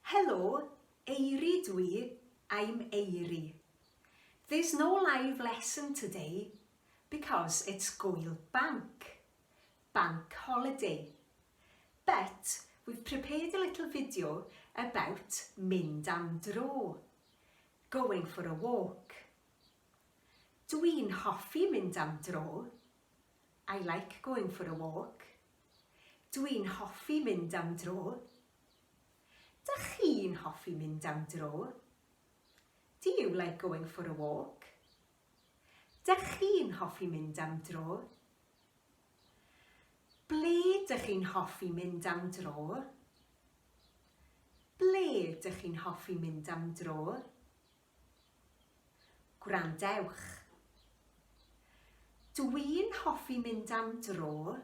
Hello, Eiri dwi, I'm Eiri. There's no live lesson today because it's Gwyl bank holiday. But we've prepared a little video about mynd am dro, going for a walk. Dwi'n hoffi mynd am dro. I like going for a walk. Dwi'n hoffi mynd am dro. Dach chi'n hoffi mynd am dro? Do you like going for a walk? Dach chi'n hoffi mynd am dro? Ble dych chi'n hoffi mynd am dro? Ble dych chi'n hoffi mynd am dro? Gwrandewch. Dwi'n hoffi mynd am dro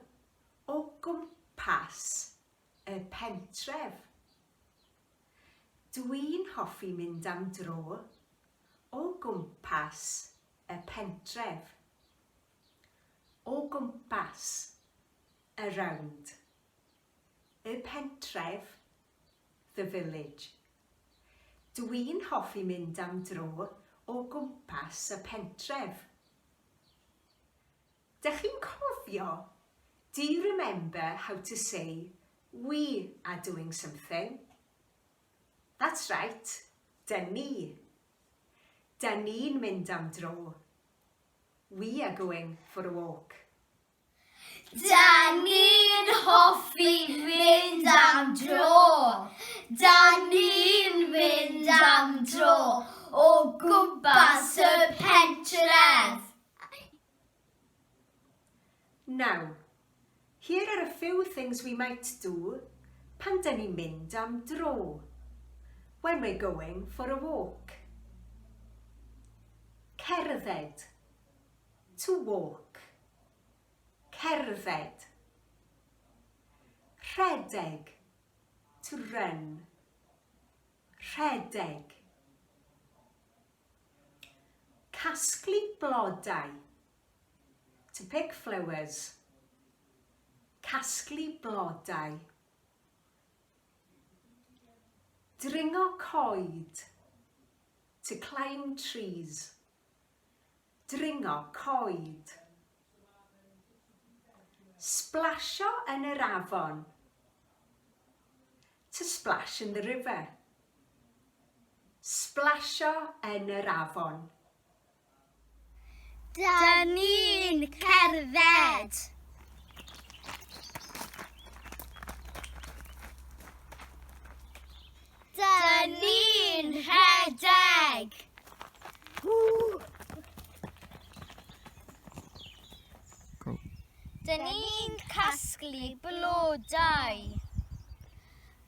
o gwmpas y pentref. Dwi'n hoffi mynd am dro o gwmpas y pentref. O gwmpas, around. Y pentref, the village. Dwi'n hoffi mynd am dro o gwmpas y pentref. Dych chi'n cofio? Do you remember how to say, we are doing something? That's right, dyn ni. Dyn ni'n mynd am dro. We are going for a walk. Dyn ni'n hoffi mynd am dro. Dyn ni'n mynd am dro o gwmpas y pentref. Now, here are a few things we might do pan dyn ni'n mynd am dro, when we're going for a walk. Cerdded, to walk. Cerdded. Rhedeg, to run. Rhedeg. Casglu blodau, to pick flowers. Casglu blodau. Dringo coed, to climb trees. Dringo coed. Splasho yn yr afon, to splash in the river. Splasho yn yr afon. Dyn ni'n cerdded. Dyn ni'n rhedeg. Dyn ni'n casglu blodau.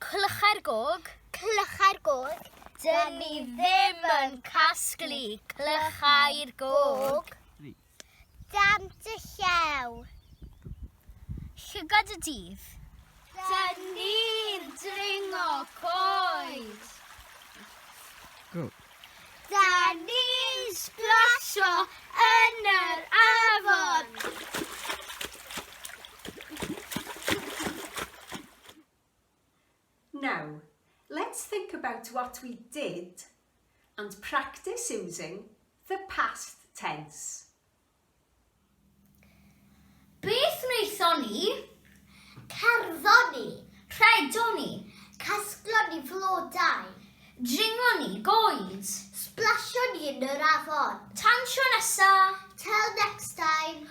Clychau'r gog. Clychau'r gog. Dyn ni ddim yn casglu clychau'r gog. Dant y llew. Llygad y dydd. Dyn ni'n dringo coed. Go. Dyn ni'n splasho yn yr afon. Now, let's think about what we did and practice using the past tense. Beth wnaethon ni? Cerddon ni. Rhedon ni. Casglon ni flodau. Dringo ni goed. Splasio ni yn yr afon. Tan tro nesa. Till next time.